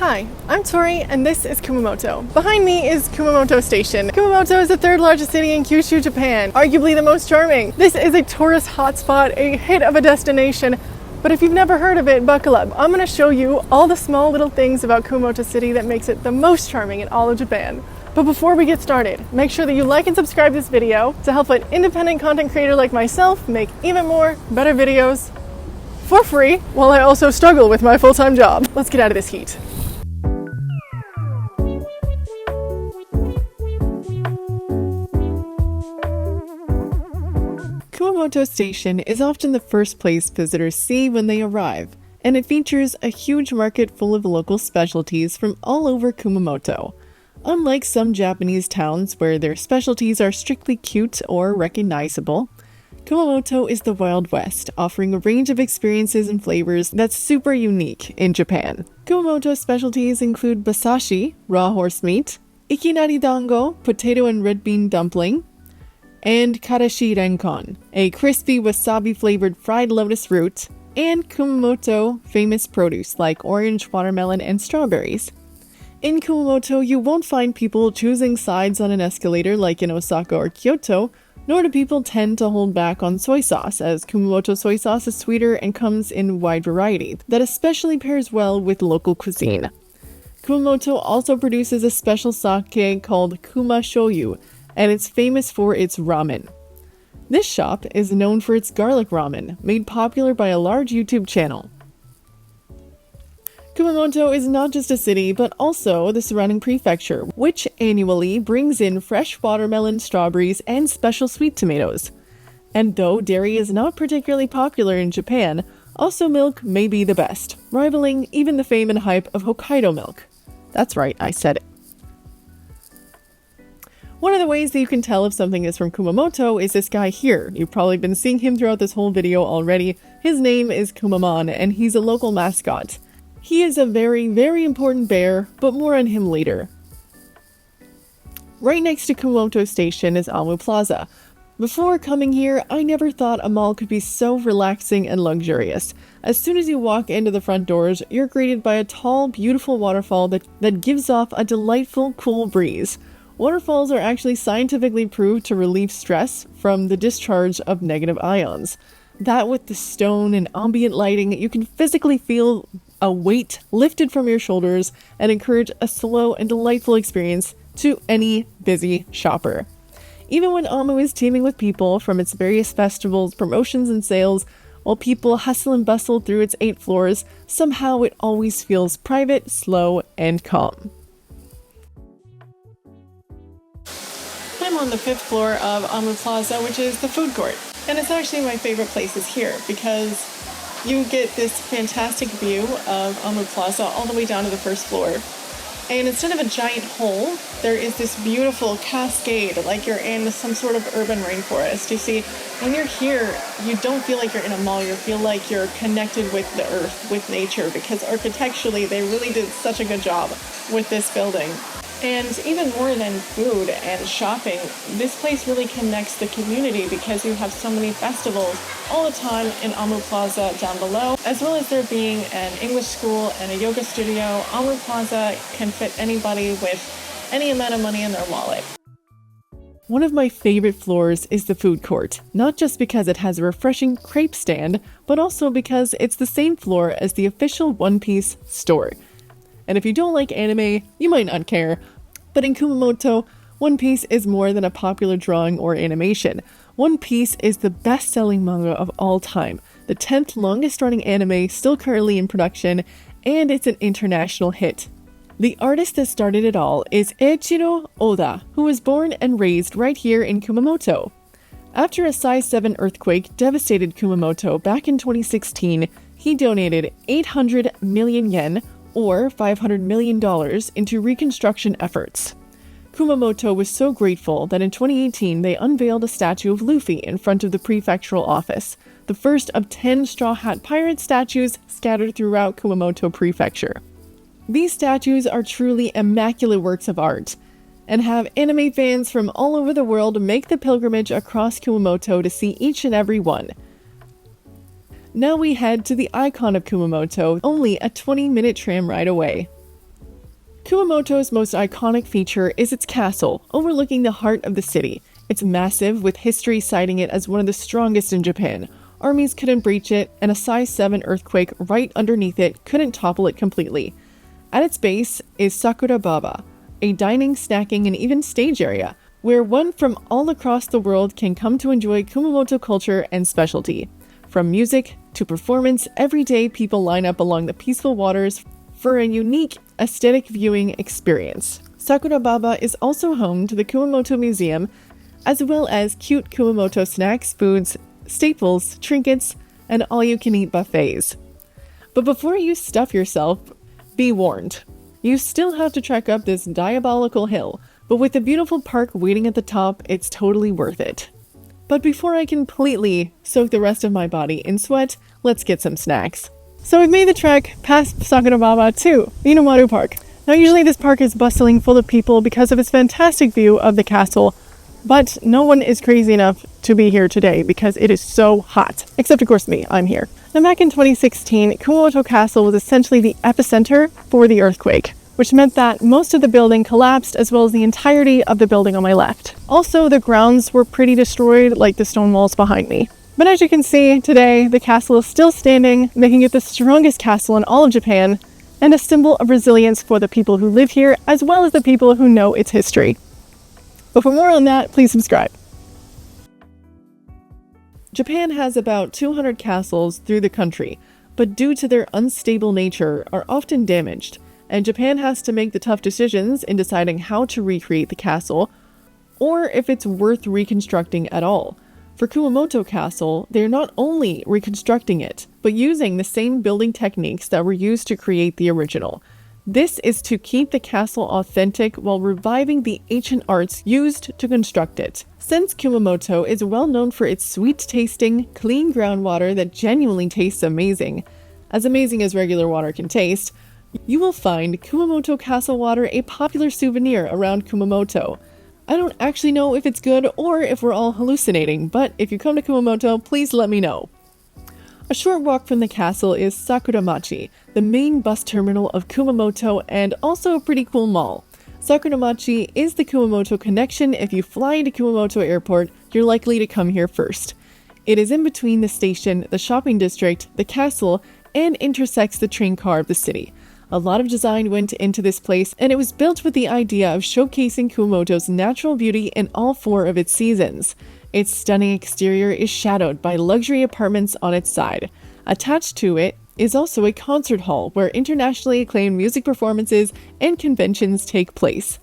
Hi, I'm Tori, and this is Kumamoto. Behind me is Kumamoto Station. Kumamoto is the third largest city in Kyushu, Japan, arguably the most charming. This is a tourist hotspot, a hit of a destination, but if you've never heard of it, buckle up. I'm going to show you all the small little things about Kumamoto City that makes it the most charming in all of Japan. But before we get started, make sure that you like and subscribe this video to help an independent content creator like myself make even more better videos for free, while I also struggle with my full-time job. Let's get out of this heat. Kumamoto Station is often the first place visitors see when they arrive, and it features a huge market full of local specialties from all over Kumamoto. Unlike some Japanese towns where their specialties are strictly cute or recognizable, Kumamoto is the Wild West, offering a range of experiences and flavors that's super unique in Japan. Kumamoto specialties include basashi, raw horse meat, ikinari dango, potato and red bean dumpling, and karashi renkon, a crispy wasabi-flavored fried lotus root, and Kumamoto famous produce like orange, watermelon, and strawberries. In Kumamoto, you won't find people choosing sides on an escalator like in Osaka or Kyoto, nor do people tend to hold back on soy sauce, as Kumamoto soy sauce is sweeter and comes in wide variety that especially pairs well with local cuisine. Kumamoto also produces a special sake called Kuma Shoyu, and it's famous for its ramen. This shop is known for its garlic ramen, made popular by a large YouTube channel. Kumamoto is not just a city, but also the surrounding prefecture, which annually brings in fresh watermelon, strawberries, and special sweet tomatoes. And though dairy is not particularly popular in Japan, also milk may be the best, rivaling even the fame and hype of Hokkaido milk. That's right, I said it. One of the ways that you can tell if something is from Kumamoto is this guy here. You've probably been seeing him throughout this whole video already. His name is Kumamon, and he's a local mascot. He is a very, very important bear, but more on him later. Right next to Kumamoto Station is Amu Plaza. Before coming here, I never thought a mall could be so relaxing and luxurious. As soon as you walk into the front doors, you're greeted by a tall, beautiful waterfall that gives off a delightful, cool breeze. Waterfalls are actually scientifically proved to relieve stress from the discharge of negative ions. That with the stone and ambient lighting, you can physically feel a weight lifted from your shoulders and encourage a slow and delightful experience to any busy shopper. Even when Amu is teeming with people from its various festivals, promotions, and sales, while people hustle and bustle through its 8 floors, somehow it always feels private, slow, and calm. I'm on the 5th floor of Amu Plaza, which is the food court. And it's actually my favorite places here because you get this fantastic view of Amu Plaza all the way down to the 1st floor. And instead of a giant hole, there is this beautiful cascade, like you're in some sort of urban rainforest. You see, when you're here, you don't feel like you're in a mall, you feel like you're connected with the earth, with nature, because architecturally they really did such a good job with this building. And even more than food and shopping, this place really connects the community because you have so many festivals all the time in Amu Plaza down below. As well as there being an English school and a yoga studio, Amu Plaza can fit anybody with any amount of money in their wallet. One of my favorite floors is the food court, not just because it has a refreshing crepe stand, but also because it's the same floor as the official One Piece store. And if you don't like anime, you might not care, but in Kumamoto, One Piece is more than a popular drawing or animation. One Piece is the best-selling manga of all time, the 10th longest-running anime still currently in production, and it's an international hit. The artist that started it all is Eiichiro Oda, who was born and raised right here in Kumamoto. After a size 7 earthquake devastated Kumamoto back in 2016, he donated 800 million yen, or $500 million, into reconstruction efforts. Kumamoto was so grateful that in 2018 they unveiled a statue of Luffy in front of the prefectural office, the first of 10 Straw Hat Pirate statues scattered throughout Kumamoto Prefecture. These statues are truly immaculate works of art, and have anime fans from all over the world make the pilgrimage across Kumamoto to see each and every one. Now we head to the icon of Kumamoto, only a 20-minute tram ride away. Kumamoto's most iconic feature is its castle, overlooking the heart of the city. It's massive, with history citing it as one of the strongest in Japan. Armies couldn't breach it, and a size 7 earthquake right underneath it couldn't topple it completely. At its base is Sakura Baba, a dining, snacking, and even stage area, where one from all across the world can come to enjoy Kumamoto culture and specialty. From music to performance, every day people line up along the peaceful waters for a unique aesthetic viewing experience. Sakura Baba is also home to the Kumamoto Museum, as well as cute Kumamoto snacks, foods, staples, trinkets, and all-you-can-eat buffets. But before you stuff yourself, be warned. You still have to trek up this diabolical hill, but with the beautiful park waiting at the top, it's totally worth it. But before I completely soak the rest of my body in sweat, let's get some snacks. So we've made the trek past Sakura Baba to Minawaru Park. Now usually this park is bustling full of people because of its fantastic view of the castle, but no one is crazy enough to be here today because it is so hot. Except of course me, I'm here. Now back in 2016, Kumamoto Castle was essentially the epicenter for the earthquake, which meant that most of the building collapsed as well as the entirety of the building on my left. Also, the grounds were pretty destroyed, like the stone walls behind me. But as you can see, today the castle is still standing, making it the strongest castle in all of Japan, and a symbol of resilience for the people who live here, as well as the people who know its history. But for more on that, please subscribe. Japan has about 200 castles through the country, but due to their unstable nature, are often damaged, and Japan has to make the tough decisions in deciding how to recreate the castle, or if it's worth reconstructing at all. For Kumamoto Castle, they're not only reconstructing it, but using the same building techniques that were used to create the original. This is to keep the castle authentic while reviving the ancient arts used to construct it. Since Kumamoto is well known for its sweet-tasting, clean groundwater that genuinely tastes amazing as regular water can taste, you will find Kumamoto Castle water a popular souvenir around Kumamoto. I don't actually know if it's good or if we're all hallucinating, but if you come to Kumamoto, please let me know. A short walk from the castle is Sakuramachi, the main bus terminal of Kumamoto and also a pretty cool mall. Sakuramachi is the Kumamoto connection. If you fly into Kumamoto Airport, you're likely to come here first. It is in between the station, the shopping district, the castle, and intersects the train car of the city. A lot of design went into this place, and it was built with the idea of showcasing Kumamoto's natural beauty in all 4 of its seasons. Its stunning exterior is shadowed by luxury apartments on its side. Attached to it is also a concert hall where internationally acclaimed music performances and conventions take place.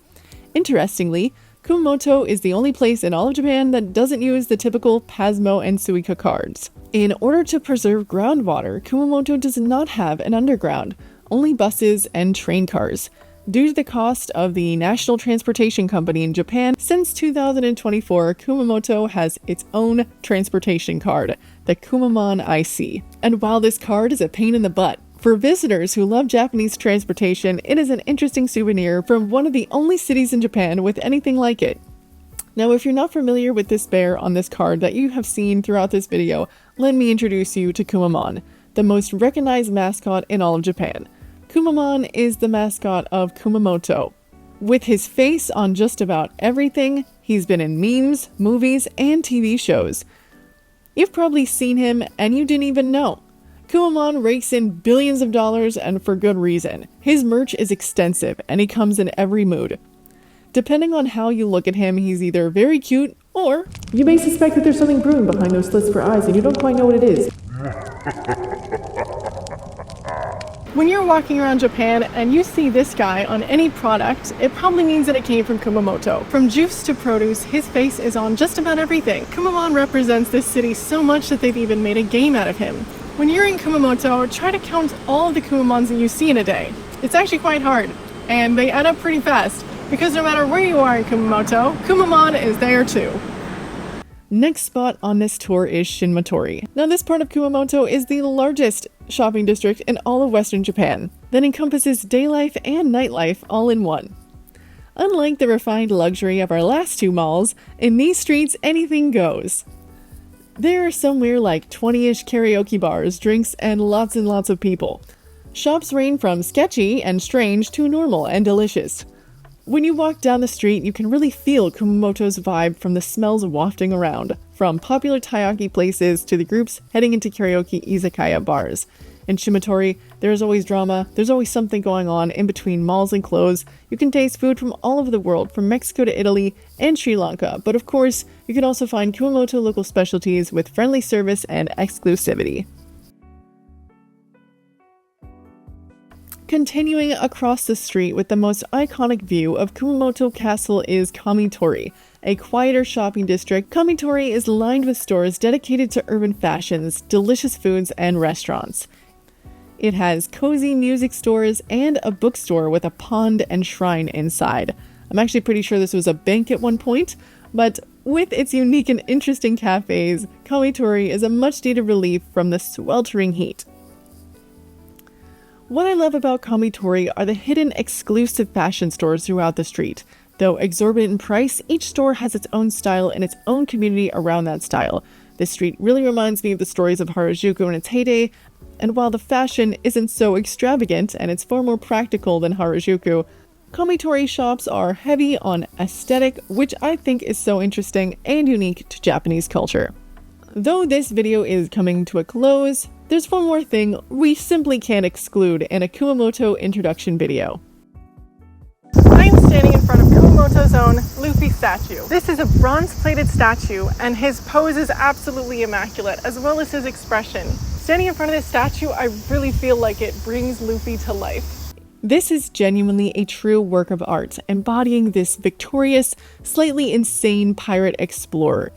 Interestingly, Kumamoto is the only place in all of Japan that doesn't use the typical Pasmo and Suica cards. In order to preserve groundwater, Kumamoto does not have an underground, only buses and train cars. Due to the cost of the National Transportation Company in Japan, since 2024, Kumamoto has its own transportation card, the Kumamon IC. And while this card is a pain in the butt, for visitors who love Japanese transportation, it is an interesting souvenir from one of the only cities in Japan with anything like it. Now, if you're not familiar with this bear on this card that you have seen throughout this video, let me introduce you to Kumamon, the most recognized mascot in all of Japan. Kumamon is the mascot of Kumamoto. With his face on just about everything, he's been in memes, movies, and TV shows. You've probably seen him and you didn't even know. Kumamon rakes in billions of dollars, and for good reason. His merch is extensive and he comes in every mood. Depending on how you look at him, he's either very cute or you may suspect that there's something brewing behind those slits for eyes and you don't quite know what it is. When you're walking around Japan and you see this guy on any product, it probably means that it came from Kumamoto. From juice to produce, his face is on just about everything. Kumamon represents this city so much that they've even made a game out of him. When you're in Kumamoto, try to count all of the Kumamons that you see in a day. It's actually quite hard, and they add up pretty fast, because no matter where you are in Kumamoto, Kumamon is there too. Next spot on this tour is Shinmo. Now this part of Kumamoto is the largest shopping district in all of Western Japan that encompasses day life and nightlife all in one. Unlike the refined luxury of our last 2 malls, in these streets anything goes. There are somewhere like 20-ish karaoke bars, drinks, and lots of people. Shops range from sketchy and strange to normal and delicious. When you walk down the street, you can really feel Kumamoto's vibe from the smells wafting around, from popular taiyaki places to the groups heading into karaoke izakaya bars. In Shimatori, there's always drama, there's always something going on in between malls and clothes. You can taste food from all over the world, from Mexico to Italy and Sri Lanka, but of course, you can also find Kumamoto local specialties with friendly service and exclusivity. Continuing across the street with the most iconic view of Kumamoto Castle is Kamitori, a quieter shopping district. Kamitori is lined with stores dedicated to urban fashions, delicious foods, and restaurants. It has cozy music stores and a bookstore with a pond and shrine inside. I'm actually pretty sure this was a bank at one point, but with its unique and interesting cafes, Kamitori is a much-needed relief from the sweltering heat. What I love about Kamitori are the hidden exclusive fashion stores throughout the street. Though exorbitant in price, each store has its own style and its own community around that style. This street really reminds me of the stories of Harajuku in its heyday, and while the fashion isn't so extravagant and it's far more practical than Harajuku, Kamitori shops are heavy on aesthetic, which I think is so interesting and unique to Japanese culture. Though this video is coming to a close, there's one more thing we simply can't exclude in a Kumamoto introduction video. I'm standing in front of Kumamoto's own Luffy Statue. This is a bronze-plated statue, and his pose is absolutely immaculate, as well as his expression. Standing in front of this statue, I really feel like it brings Luffy to life. This is genuinely a true work of art, embodying this victorious, slightly insane pirate explorer.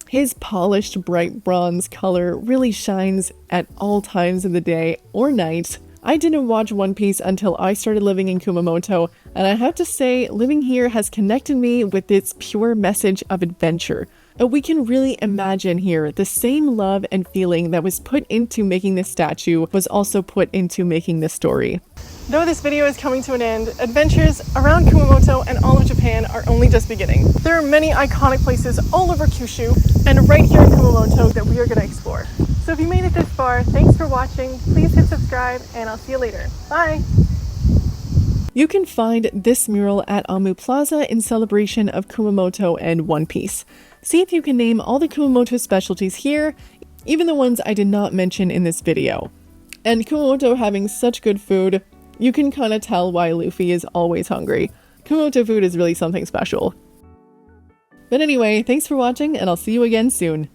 His polished bright bronze color really shines at all times of the day or night. I didn't watch One Piece until I started living in Kumamoto, and I have to say, living here has connected me with its pure message of adventure. We can really imagine here the same love and feeling that was put into making this statue was also put into making this story. Though this video is coming to an end, adventures around Kumamoto and all of Japan are only just beginning. There are many iconic places all over Kyushu and right here in Kumamoto that we are going to explore. So if you made it this far, thanks for watching, please hit subscribe, and I'll see you later. Bye! You can find this mural at Amu Plaza in celebration of Kumamoto and One Piece. See if you can name all the Kumamoto specialties here, even the ones I did not mention in this video. And Kumamoto having such good food, you can kind of tell why Luffy is always hungry. Kumamoto food is really something special. But anyway, thanks for watching, and I'll see you again soon.